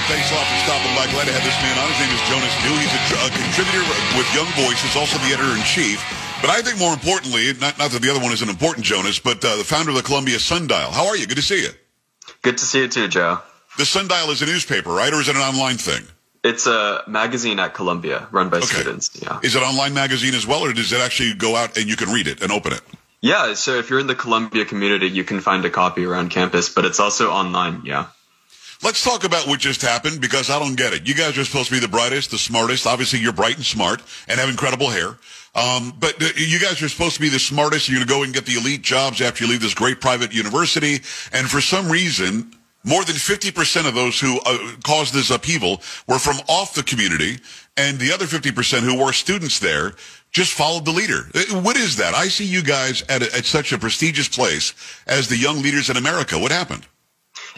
Thanks a lot for stopping by. Glad to have this man on. His name is Jonas. He's a contributor with Young Voices, also the editor-in-chief. But I think more importantly, not that the other one isn't important, Jonas, but the founder of the Columbia Sundial. How are you? Good to see you. Good to see you too, Joe. The Sundial is a newspaper, right? Or is it an online thing? It's a magazine at Columbia run by students. Yeah. Is it an online magazine as well, or does it actually go out and you can read it and open it? Yeah, so if you're in the Columbia community, you can find a copy around campus, but it's also online, yeah. Let's talk about what just happened, because I don't get it. You guys are supposed to be the brightest, the smartest. Obviously, you're bright and smart and have incredible hair. But you guys are supposed to be the smartest. You're going to go and get the elite jobs after you leave this great private university. And for some reason, more than 50% of those who caused this upheaval were from off the community, and the other 50% who were students there just followed the leader. What is that? I see you guys at such a prestigious place as the young leaders in America. What happened?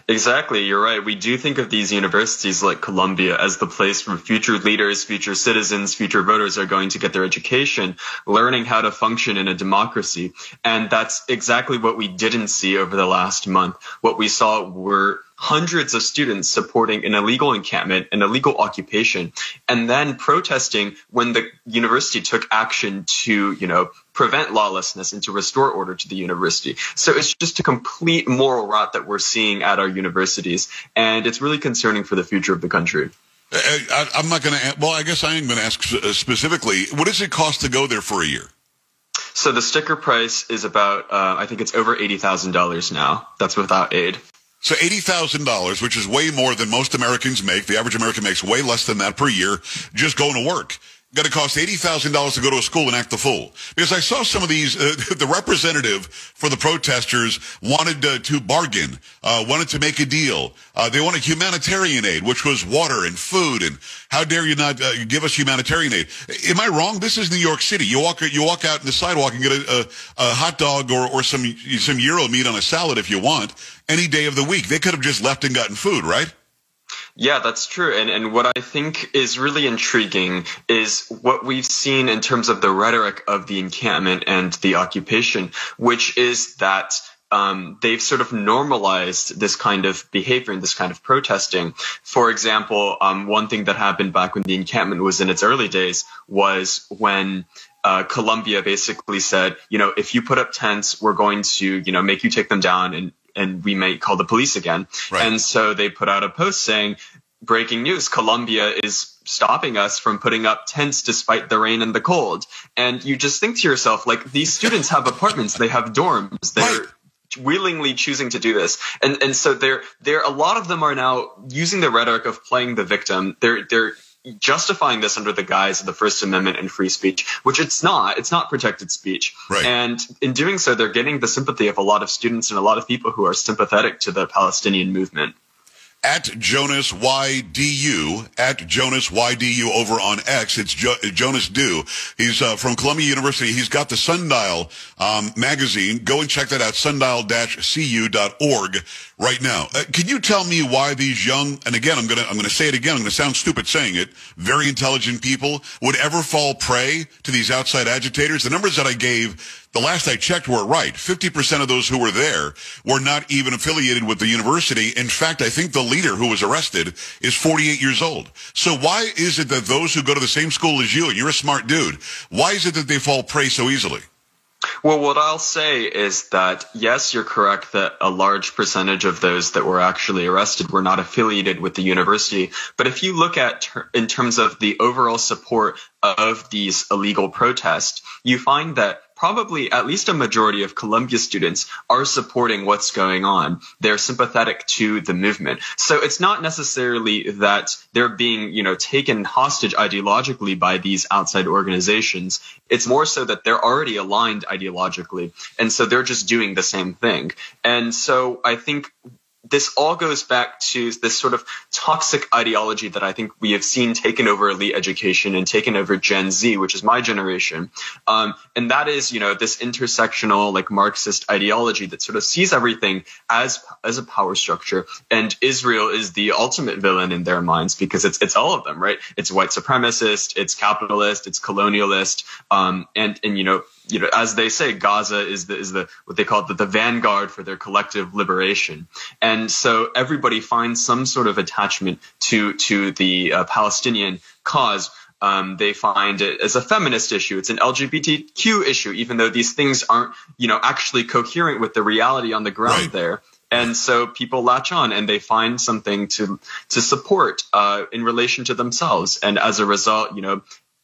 Exactly, you're right. We do think of these universities like Columbia as the place where future leaders, future citizens, future voters are going to get their education, learning how to function in a democracy. And that's exactly what we didn't see over the last month. What we saw were hundreds of students supporting an illegal encampment, an illegal occupation, and then protesting when the university took action to, prevent lawlessness and to restore order to the university. So it's just a complete moral rot that we're seeing at our universities, and it's really concerning for the future of the country. I'm not going to, well, I guess I am going to ask specifically, what does it cost to go there for a year? So the sticker price is about, I think it's over $80,000 now. That's without aid. So $80,000, which is way more than most Americans make. The average American makes way less than that per year just going to work. Going to cost $80,000 to go to a school and act the fool. Because I saw some of these, the representative for the protesters wanted to bargain, wanted to make a deal. They wanted humanitarian aid, which was water and food. And how dare you not give us humanitarian aid? Am I wrong? This is New York City. You walk out in the sidewalk and get a hot dog or some gyro meat on a salad if you want any day of the week. They could have just left and gotten food, right? Yeah, that's true. And what I think is really intriguing is what we've seen in terms of the rhetoric of the encampment and the occupation, which is that they've sort of normalized this kind of behavior and this kind of protesting. For example, one thing that happened back when the encampment was in its early days was when Columbia basically said, if you put up tents, we're going to, make you take them down and we may call the police again. Right. And so they put out a post saying, breaking news, Columbia is stopping us from putting up tents despite the rain and the cold. And you just think to yourself, like, these students have apartments, they have dorms, they're willingly choosing to do this. And so they're a lot of them are now using the rhetoric of playing the victim. They're justifying this under the guise of the First Amendment and free speech, which it's not protected speech. Right. And in doing so, they're getting the sympathy of a lot of students and a lot of people who are sympathetic to the Palestinian movement. At Jonas YDU over on X. It's Jonas Du. He's from Columbia University. He's got the Sundial magazine. Go and check that out, sundial-cu.org right now. Can you tell me why these young, and again, I'm going to say it again, I'm going to sound stupid saying it, very intelligent people would ever fall prey to these outside agitators? The numbers that I gave, the last I checked, were right. 50% of those who were there were not even affiliated with the university. In fact, I think the leader who was arrested is 48 years old. So why is it that those who go to the same school as you, and you're a smart dude, why is it that they fall prey so easily? Well, what I'll say is that, yes, you're correct that a large percentage of those that were actually arrested were not affiliated with the university. But if you look at in terms of the overall support of these illegal protests, you find that probably at least a majority of Columbia students are supporting what's going on. They're sympathetic to the movement. So it's not necessarily that they're being, taken hostage ideologically by these outside organizations. It's more so that they're already aligned ideologically. And so they're just doing the same thing. And so I think this all goes back to this sort of toxic ideology that I think we have seen taken over elite education and taken over Gen Z, which is my generation. And that is, this intersectional, like, Marxist ideology that sort of sees everything as a power structure. And Israel is the ultimate villain in their minds because it's all of them, right? It's white supremacist, it's capitalist, it's colonialist. And as they say, Gaza is the what they call the vanguard for their collective liberation. And so everybody finds some sort of attachment to the Palestinian cause. They find it as a feminist issue. It's an LGBTQ issue, even though these things aren't, actually coherent with the reality on the ground there. And so people latch on and they find something to support in relation to themselves. And as a result,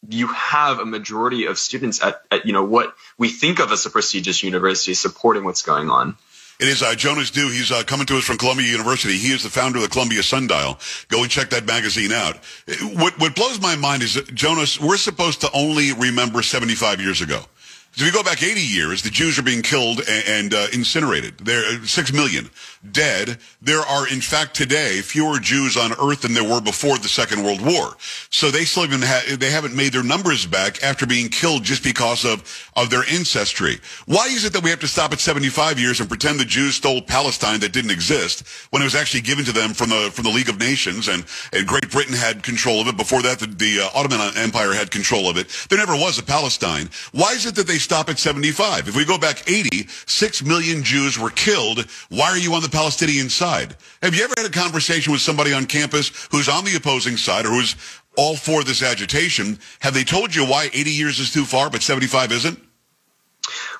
you have a majority of students at what we think of as a prestigious university supporting what's going on. It is Jonas Du. He's coming to us from Columbia University. He is the founder of the Columbia Sundial. Go and check that magazine out. What blows my mind is that, Jonas, we're supposed to only remember 75 years ago. So if you go back 80 years, the Jews are being killed and incinerated. There are 6 million dead. There are, in fact, today fewer Jews on Earth than there were before the Second World War. So they still they haven't made their numbers back after being killed just because of their ancestry. Why is it that we have to stop at 75 years and pretend the Jews stole Palestine that didn't exist when it was actually given to them from the League of Nations and Great Britain had control of it? Before that, the Ottoman Empire had control of it. There never was a Palestine. Why is it that they stop at 75? If we go back 80, 6 million Jews were killed. Why are you on the Palestinian side? Have you ever had a conversation with somebody on campus who's on the opposing side or who's all for this agitation? Have they told you why 80 years is too far, but 75 isn't?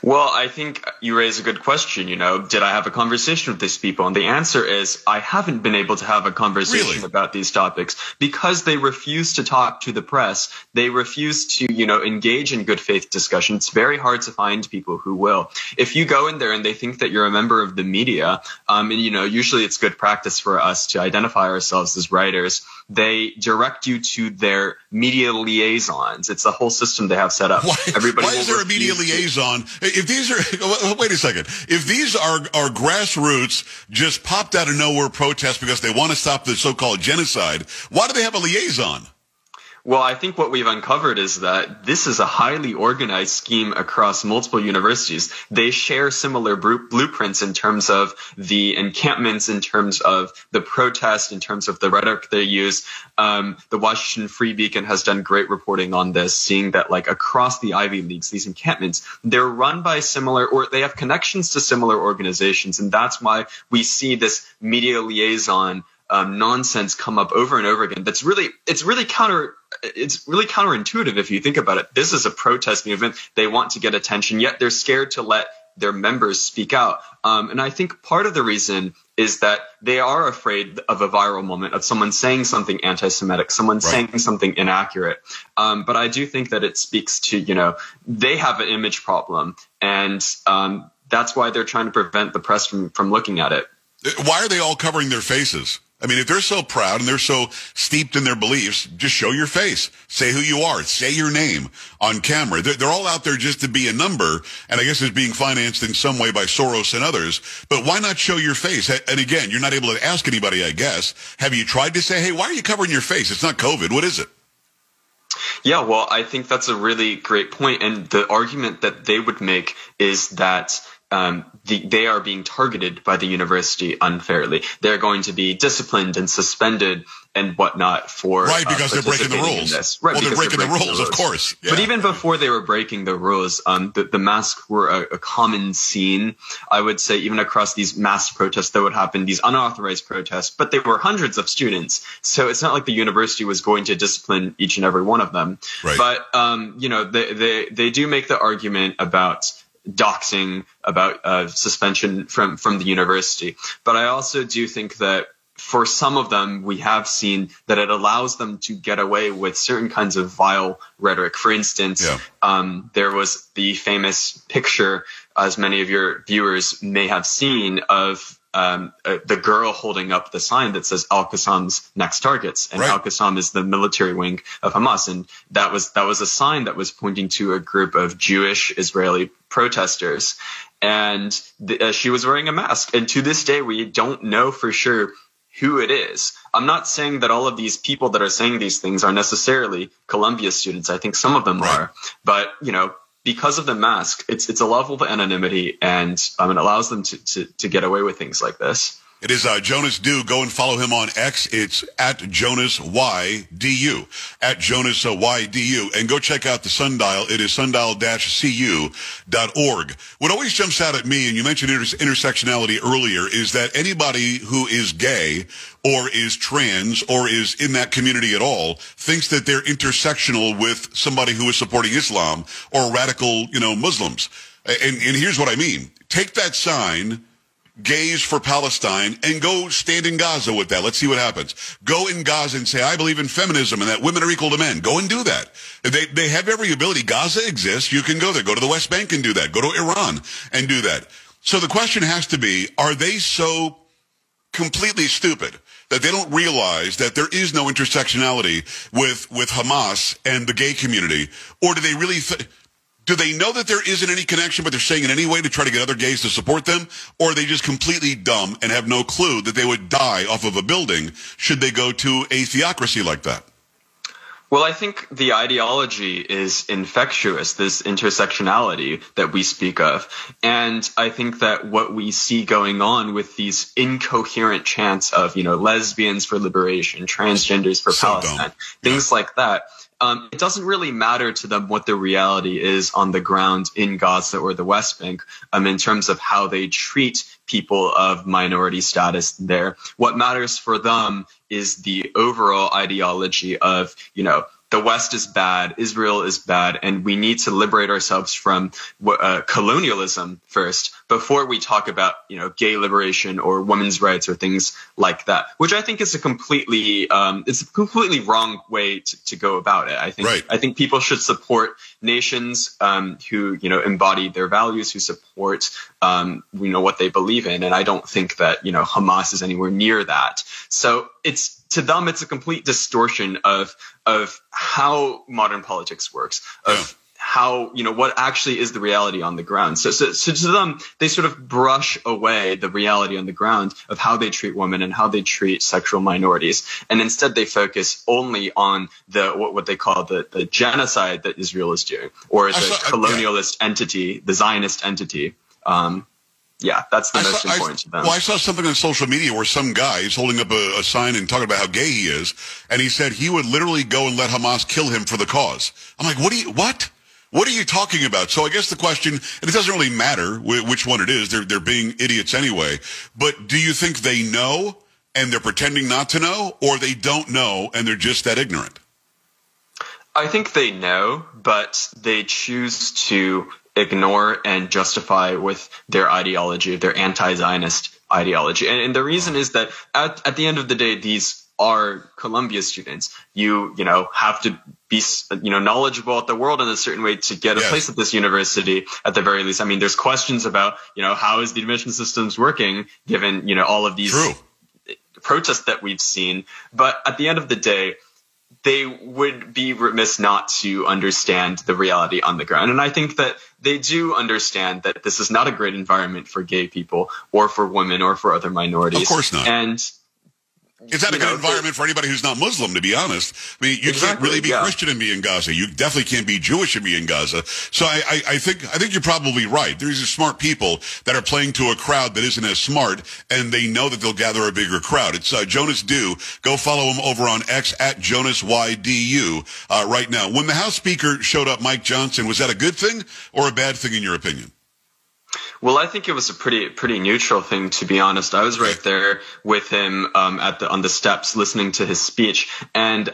Well, I think you raise a good question. Did I have a conversation with these people? And the answer is I haven't been able to have a conversation about these topics because they refuse to talk to the press. They refuse to, engage in good faith discussion. It's very hard to find people who will. If you go in there and they think that you're a member of the media, and usually it's good practice for us to identify ourselves as writers. They direct you to their media liaisons. It's a whole system they have set up. Why is there a media liaison? If these are, wait a second. If these are grassroots, just popped out of nowhere protests because they want to stop the so-called genocide, why do they have a liaison? Well, I think what we've uncovered is that this is a highly organized scheme across multiple universities. They share similar blueprints in terms of the encampments, in terms of the protest, in terms of the rhetoric they use. The Washington Free Beacon has done great reporting on this, seeing that across the Ivy Leagues, these encampments, they're run by similar, or they have connections to similar organizations. And that's why we see this media liaison nonsense come up over and over again. It's really counterintuitive if you think about it. This is a protest movement. They want to get attention, yet they're scared to let their members speak out. And I think part of the reason is that they are afraid of a viral moment, of someone saying something anti-Semitic, someone saying something inaccurate. But I do think that it speaks to, they have an image problem. And that's why they're trying to prevent the press from looking at it. Why are they all covering their faces? I mean, if they're so proud and they're so steeped in their beliefs, just show your face. Say who you are. Say your name on camera. They're all out there just to be a number, and I guess it's being financed in some way by Soros and others. But why not show your face? And again, you're not able to ask anybody, I guess. Have you tried to say, hey, why are you covering your face? It's not COVID. What is it? Yeah, well, I think that's a really great point. And the argument that they would make is that they are being targeted by the university unfairly. They're going to be disciplined and suspended and whatnot for because they're breaking the rules. Right, well, they're breaking the rules, of course. Yeah. But even before they were breaking the rules, the masks were a common scene. I would say even across these mass protests that would happen, these unauthorized protests, but they were hundreds of students. So it's not like the university was going to discipline each and every one of them. Right. But they do make the argument about doxing, about suspension from the university. But I also do think that for some of them, we have seen that it allows them to get away with certain kinds of vile rhetoric. For instance, there was the famous picture, as many of your viewers may have seen, of the girl holding up the sign that says Al-Qassam's next targets. And Al-Qassam is the military wing of Hamas. And that was a sign that was pointing to a group of Jewish Israeli protesters. And she was wearing a mask. And to this day, we don't know for sure who it is. I'm not saying that all of these people that are saying these things are necessarily Columbia students. I think some of them are. But, because of the mask, it's a level of anonymity, and it allows them to get away with things like this. It is Jonas Do. Go and follow him on X. It's at JonasYDU. At JonasYDU. And go check out the Sundial. It is sundial-cu.org. What always jumps out at me, and you mentioned intersectionality earlier, is that anybody who is gay or is trans or is in that community at all thinks that they're intersectional with somebody who is supporting Islam or radical, Muslims. And here's what I mean. Take that sign, Gays for Palestine, and go stand in Gaza with that. Let's see what happens. Go in Gaza and say, I believe in feminism and that women are equal to men. Go and do that. They have every ability. Gaza exists. You can go there. Go to the West Bank and do that. Go to Iran and do that. So the question has to be, are they so completely stupid that they don't realize that there is no intersectionality with Hamas and the gay community? Or do they really do they know that there isn't any connection, but they're saying it anyway to try to get other gays to support them? Or are they just completely dumb and have no clue that they would die off of a building should they go to a theocracy like that? Well, I think the ideology is infectious, this intersectionality that we speak of. And I think that what we see going on with these incoherent chants of, lesbians for liberation, transgenders for Palestine, things like that, it doesn't really matter to them what the reality is on the ground in Gaza or the West Bank in terms of how they treat people of minority status there. What matters for them is the overall ideology of, the West is bad, Israel is bad, and we need to liberate ourselves from colonialism first before we talk about, gay liberation or women's rights or things like that, which I think is a completely wrong way to go about it. I think people should support nations who, embody their values, who support, what they believe in. And I don't think that, Hamas is anywhere near that. So to them, it's a complete distortion of how modern politics works, of how, what actually is the reality on the ground. So to them, they sort of brush away the reality on the ground of how they treat women and how they treat sexual minorities. And instead they focus only on what they call the genocide that Israel is doing, or the colonialist entity, the Zionist entity. That's the most important to them. Well, I saw something on social media where some guy is holding up a sign and talking about how gay he is, and he said he would literally go and let Hamas kill him for the cause. I'm like, what? What are you talking about? So I guess the question, and it doesn't really matter which one it is, they're being idiots anyway, but do you think they know and they're pretending not to know, or they don't know and they're just that ignorant? I think they know, but they choose to ignore and justify with their ideology, their anti-Zionist ideology. And the reason is that at the end of the day, these are Columbia students. You have to be, knowledgeable at the world in a certain way to get a place at this university at the very least. I mean, there's questions about, how is the admission systems working given, all of these protests that we've seen. But at the end of the day, they would be remiss not to understand the reality on the ground. And I think that they do understand that this is not a great environment for gay people or for women or for other minorities. Of course not. And it's not a good environment for anybody who's not Muslim, to be honest. I mean, you can't really be Christian and be in Gaza. You definitely can't be Jewish and be in Gaza. So I think you're probably right. There's these smart people that are playing to a crowd that isn't as smart, and they know that they'll gather a bigger crowd. It's Jonas Do. Go follow him over on X at JonasYDU right now. When the House Speaker showed up, Mike Johnson, was that a good thing or a bad thing in your opinion? Well, I think it was a pretty neutral thing, to be honest. I was right there with him on the steps listening to his speech, and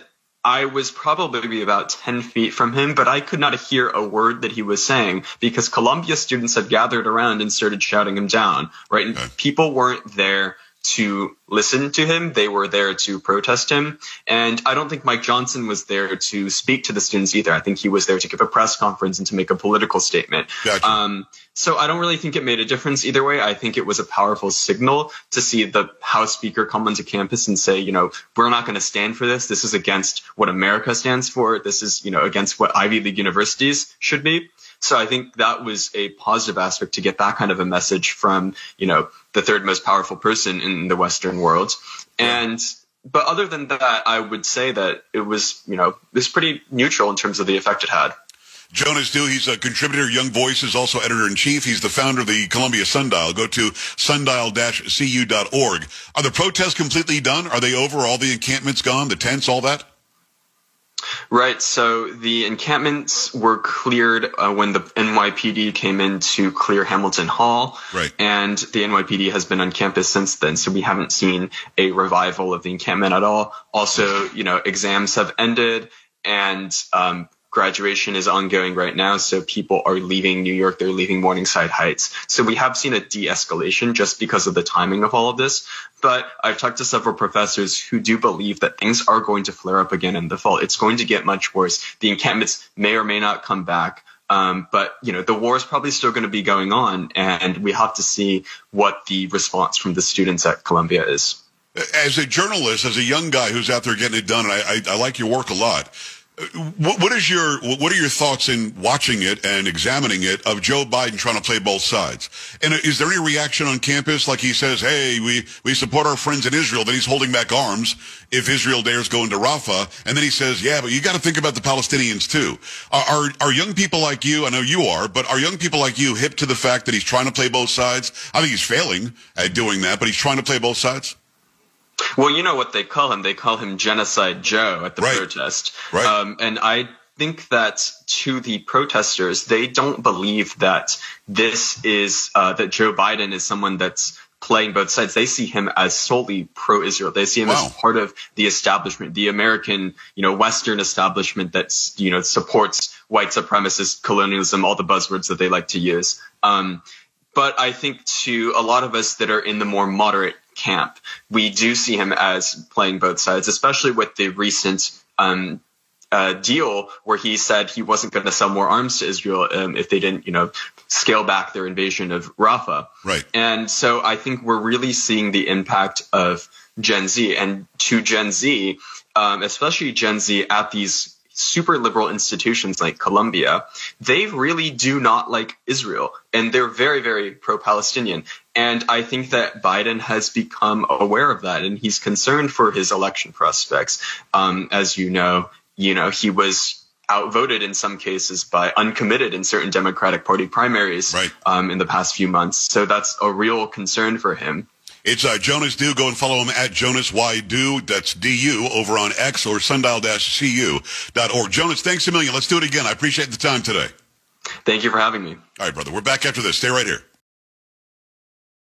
I was probably about 10 feet from him, but I could not hear a word that he was saying because Columbia students had gathered around and started shouting him down, right? And people weren't there to listen to him. They were there to protest him. And I don't think Mike Johnson was there to speak to the students either. I think he was there to give a press conference and to make a political statement. Gotcha. So I don't really think it made a difference either way. I think it was a powerful signal to see the House Speaker come onto campus and say, we're not going to stand for this. This is against what America stands for. This is, against what Ivy League universities should be. So I think that was a positive aspect to get that kind of a message from, the third most powerful person in the Western world. But other than that, I would say that it was, it was pretty neutral in terms of the effect it had. Jonas Du, he's a contributor, Young Voices, also editor-in-chief. He's the founder of the Columbia Sundial. Go to sundial-cu.org. Are the protests completely done? Are they over? All the encampments gone? The tents, all that? Right. So the encampments were cleared when the NYPD came in to clear Hamilton Hall. Right. And the NYPD has been on campus since then. So we haven't seen a revival of the encampment at all. Also, exams have ended and graduation is ongoing right now. So people are leaving New York. They're leaving Morningside Heights. So we have seen a de-escalation just because of the timing of all of this. But I've talked to several professors who do believe that things are going to flare up again in the fall. It's going to get much worse. The encampments may or may not come back. But the war is probably still going to be going on. And we have to see what the response from the students at Columbia is. As a journalist, as a young guy who's out there getting it done, and I like your work a lot. What are your thoughts in watching it and examining it of Joe Biden trying to play both sides? And is there any reaction on campus like he says, hey, we support our friends in Israel, then he's holding back arms if Israel dares go into Rafah, and then he says, yeah, but you got to think about the Palestinians too. Are young people like you, I know you are, but are young people like you hip to the fact that he's trying to play both sides? I think he's failing at doing that, but he's trying to play both sides? Well, you know what they call him? They call him Genocide Joe at the protest. Right. And I think that to the protesters, they don't believe that this is that Joe Biden is someone that's playing both sides. They see him as solely pro-Israel. They see him as part of the establishment, the American, Western establishment that, supports white supremacist colonialism, all the buzzwords that they like to use. But I think to a lot of us that are in the more moderate camp, we do see him as playing both sides, especially with the recent deal where he said he wasn't going to sell more arms to Israel if they didn't, scale back their invasion of Rafah. Right. And so I think we're really seeing the impact of Gen Z. And to Gen Z, especially Gen Z at these super liberal institutions like Columbia, they really do not like Israel, and they're very, very pro-Palestinian. And I think that Biden has become aware of that, and he's concerned for his election prospects. As you know, he was outvoted in some cases by uncommitted in certain Democratic Party primaries in the past few months. So that's a real concern for him. It's Jonas Du. Go and follow him at Jonas Y. Du. That's D-U over on X or sundial-cu.org. Jonas, thanks a million. Let's do it again. I appreciate the time today. Thank you for having me. All right, brother. We're back after this. Stay right here.